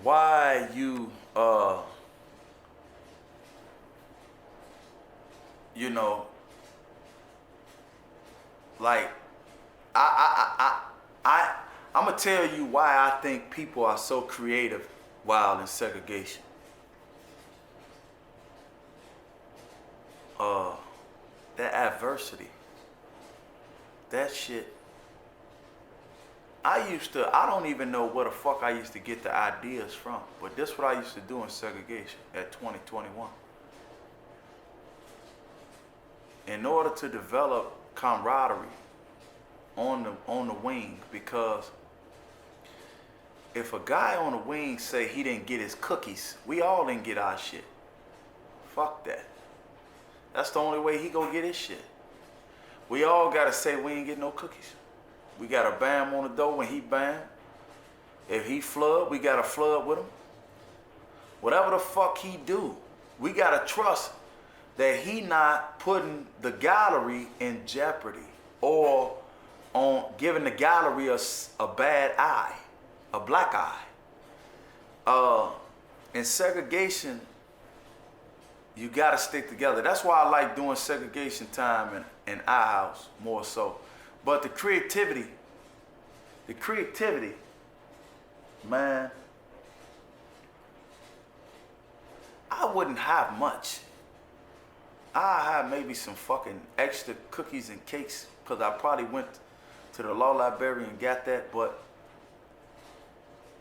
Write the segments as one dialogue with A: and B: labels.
A: why you you know, like I'm gonna tell you why I think people are so creative while in segregation. That adversity, that shit. I don't even know where the fuck I used to get the ideas from, but this what I used to do in segregation at 2021. In order to develop camaraderie on the wing, because if a guy on the wing say he didn't get his cookies, we all didn't get our shit. Fuck that. That's the only way he gonna get his shit. We all gotta say we ain't get no cookies. We gotta bam on the door when he bam. If he flood, we gotta flood with him. Whatever the fuck he do, we gotta trust that he not putting the gallery in jeopardy or on giving the gallery a bad eye, a black eye. In segregation, you gotta stick together. That's why I like doing segregation time in our house more so. But the creativity, man, I wouldn't have much. I have maybe some fucking extra cookies and cakes because I probably went to the law library and got that. But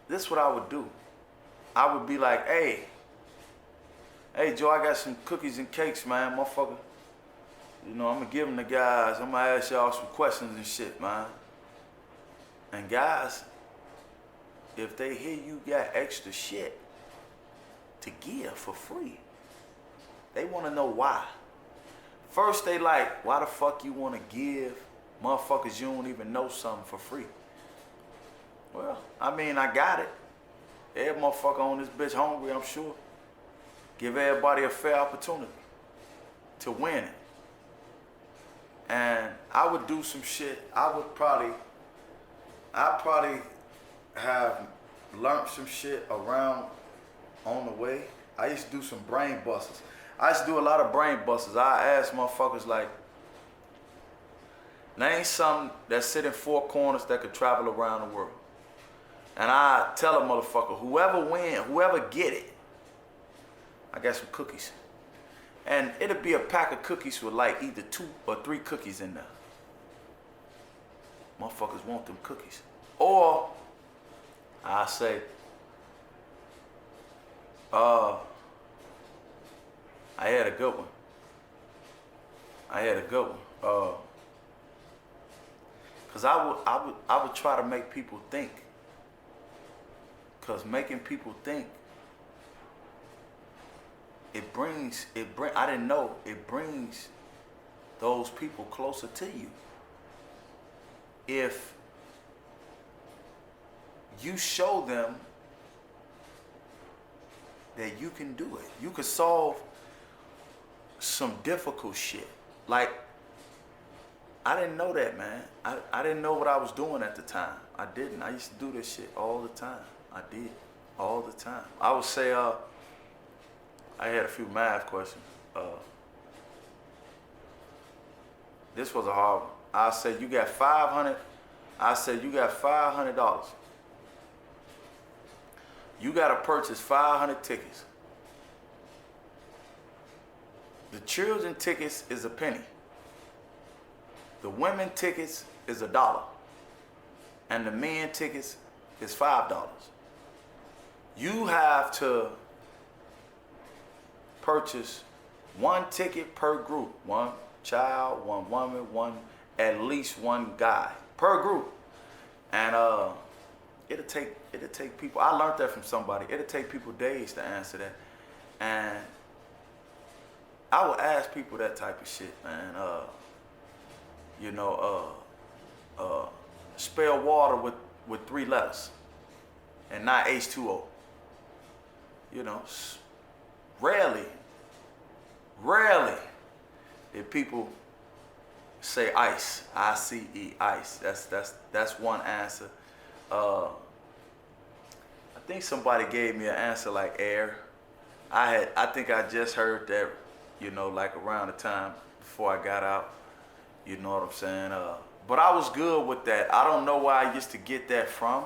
A: this is what I would do. I would be like, hey Joe, I got some cookies and cakes, man, motherfucker. You know, I'm gonna give them to guys. I'm gonna ask y'all some questions and shit, man. And guys, if they hear you got extra shit to give for free, they wanna know why. First they like, why the fuck you wanna give motherfuckers you don't even know something for free? Well, I mean, I got it. Every motherfucker on this bitch hungry, I'm sure. Give everybody a fair opportunity to win it. And I would do some shit. I'd probably have learned some shit around on the way. I used to do some brain busters. I used to do a lot of brain busters. I ask motherfuckers like, name something that sit in four corners that could travel around the world. And I tell a motherfucker, whoever get it, I got some cookies. And it'll be a pack of cookies with like either 2 or 3 cookies in there. Motherfuckers want them cookies. Or I say, I had a good one. Cause I would try to make people think. Cause making people think, it brings those people closer to you. If you show them that you can do it, you could solve some difficult shit. Like, I didn't know that, man. I didn't know what I was doing at the time. I didn't. I used to do this shit all the time. I did, all the time. I would say, I had a few math questions. This was a hard one. I said, you got $500. I said, you got $500. You got to purchase 500 tickets. The children tickets is a penny. The women tickets is $1. And the men tickets is $5. You have to purchase 1 ticket per group. 1 child, 1 woman, at least 1 guy per group. And it'll take people, I learned that from somebody, it'll take people days to answer that. And I would ask people that type of shit, man. Spell water with 3 letters and not H2O. You know, rarely did people say ice, I-C-E, ice. That's one answer. Uh, I think somebody gave me an answer like air. I think I just heard that, like around the time before I got out. You know what I'm saying? But I was good with that. I don't know where I used to get that from,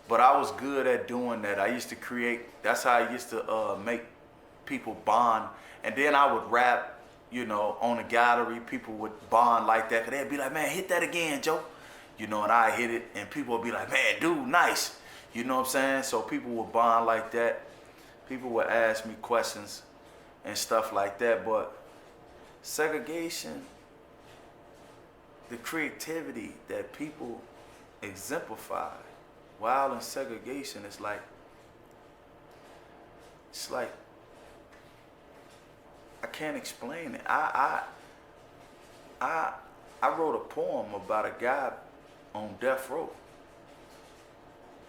A: but I was good at doing that. I used to create. That's how I used to make people bond. And then I would rap, on the gallery. People would bond like that. Cause they'd be like, man, hit that again, Joe. And I hit it, and people would be like, man, dude, nice. You know what I'm saying? So people would bond like that. People would ask me questions and stuff like that. But segregation, the creativity that people exemplify while in segregation, it's like I can't explain it. I wrote a poem about a guy on death row,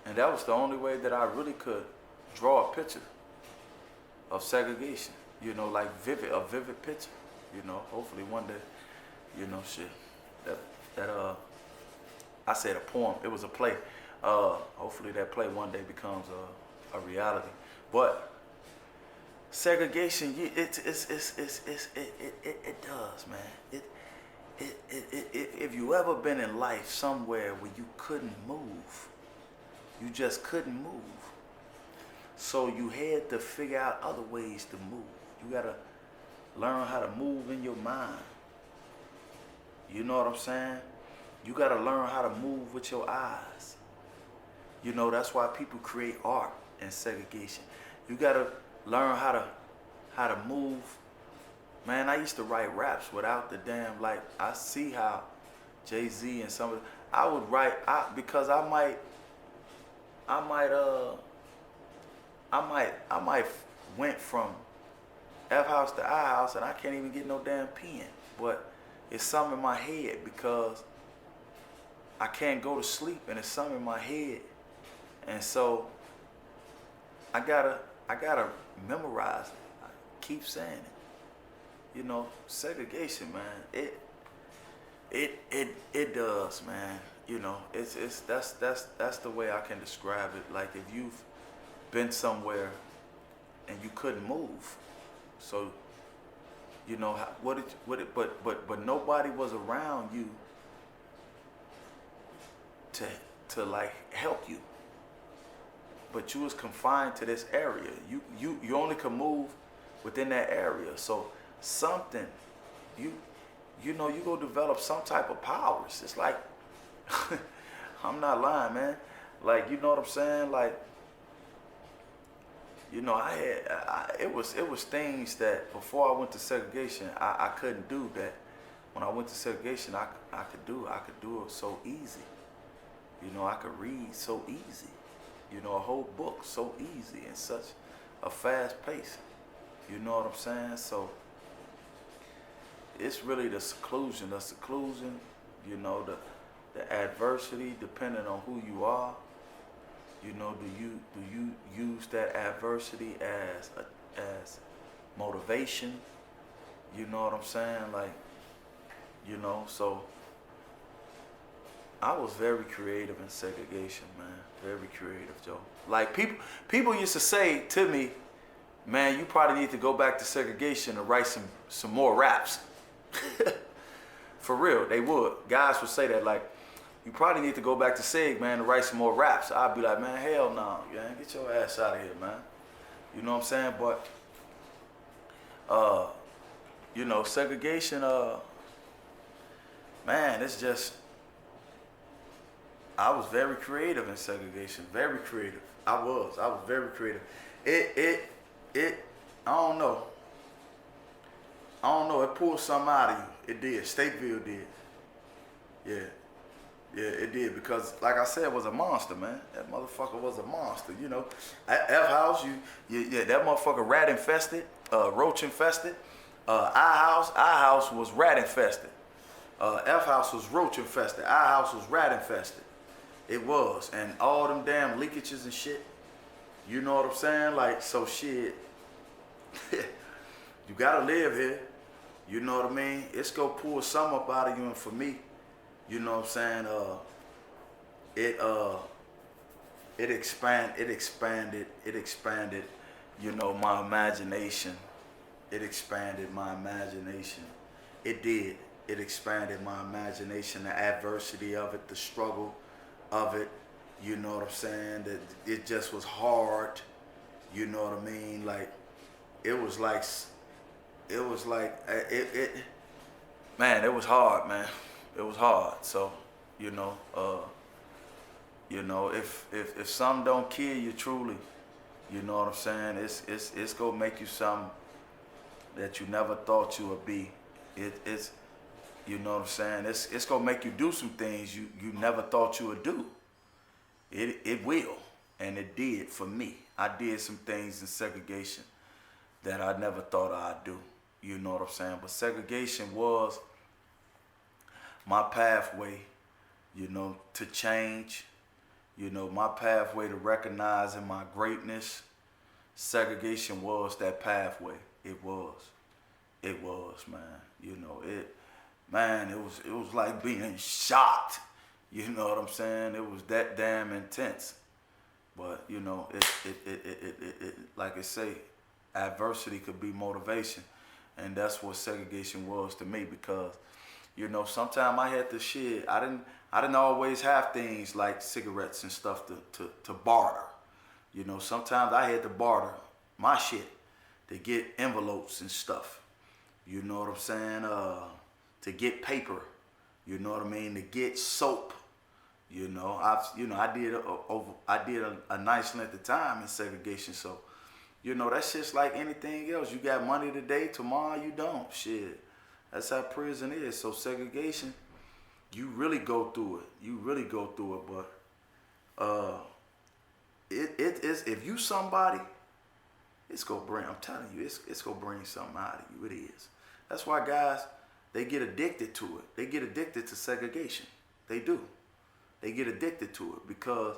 A: and that was the only way that I really could draw a picture of segregation. Like a vivid picture. Hopefully one day, shit. That I said a poem. It was a play. Hopefully that play one day becomes a reality. But segregation, it does, man. If you ever been in life somewhere where you couldn't move, you just couldn't move, so you had to figure out other ways to move. You gotta learn how to move in your mind. You know what I'm saying? You gotta learn how to move with your eyes. That's why people create art in segregation. You gotta learn how to move. Man, I used to write raps without the damn, like, I see how Jay-Z and some of the, I would write, because I might went from F house to I house, and I can't even get no damn pen. But it's something in my head, because I can't go to sleep, and it's something in my head. And so I gotta memorize it. I keep saying it. Segregation, man. It does, man. That's the way I can describe it. Like, if you've been somewhere and you couldn't move, so but nobody was around you to like help you. But you was confined to this area. You only could move within that area. So something, you go develop some type of powers. It's like, I'm not lying, man. Like, you know what I'm saying? Like, it was things that before I went to segregation, I couldn't do that. When I went to segregation, I could do it so easy. I could read so easy. A whole book so easy and such a fast pace. You know what I'm saying? So it's really the seclusion, the adversity, depending on who you are. Do you use that adversity as motivation? You know what I'm saying? Like, so I was very creative in segregation, man. Very creative, Joe. Like, people used to say to me, man, you probably need to go back to segregation and write some more raps. For real, they would. Guys would say that, like, you probably need to go back to Seg, man, and write some more raps. I'd be like, man, hell no, man, get your ass out of here, man. You know what I'm saying? But, segregation, man, it's just, I was very creative in segregation, very creative. I was very creative. I don't know. It pulled something out of you. It did. Stateville did. Yeah, it did, because, like I said, it was a monster, man. That motherfucker was a monster, At F house, that motherfucker rat infested, roach infested. I house was rat infested. F house was roach infested. I house was rat infested. It was, and all them damn leakages and shit. You know what I'm saying? Like, so shit. You gotta live here. You know what I mean? It's gonna pull some up out of you, and for me, you know what I'm saying? it expanded, you know, my imagination. It expanded my imagination. It did. It expanded my imagination, the adversity of it, the struggle of it. You know what I'm saying? That it just was hard. You know what I mean? Like it was like it man, it was hard, man. It was hard. So, you know, if something don't kill you truly, you know what I'm saying? It's gonna make you something that you never thought you would be. It's you know what I'm saying? It's gonna make you do some things you never thought you would do. It will, and it did for me. I did some things in segregation that I never thought I'd do. You know what I'm saying? But segregation was my pathway, you know, to change. You know, my pathway to recognizing my greatness. Segregation was that pathway. It was. It was, man. You know, it was like being shot. You know what I'm saying? It was that damn intense. But, you know, it like I say, adversity could be motivation. And that's what segregation was to me, because, you know, sometimes I had to shit. I didn't always have things like cigarettes and stuff to barter. You know, sometimes I had to barter my shit to get envelopes and stuff. You know what I'm saying? To get paper. You know what I mean? To get soap. You know, I did a nice length of time in segregation. So, you know, that shit's like anything else. You got money today, tomorrow you don't. Shit. That's how prison is. So segregation, you really go through it. You really go through it. But it is, if you somebody, it's gonna bring, I'm telling you, it's gonna bring something out of you. It is. That's why guys, they get addicted to it. They get addicted to segregation. They do. They get addicted to it because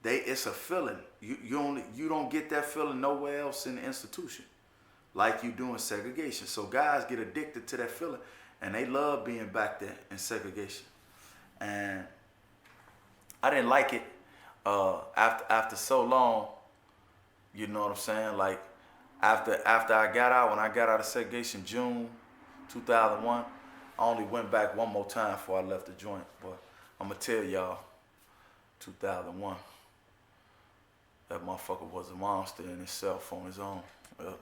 A: it's a feeling. You don't get that feeling nowhere else in the institution like you do in segregation. So guys get addicted to that feeling, and they love being back there in segregation. And I didn't like it after so long. You know what I'm saying? Like after I got out, when I got out of segregation, June 2001, I only went back one more time before I left the joint. But I'm gonna tell y'all, 2001, that motherfucker was a monster in himself on his own. Yep.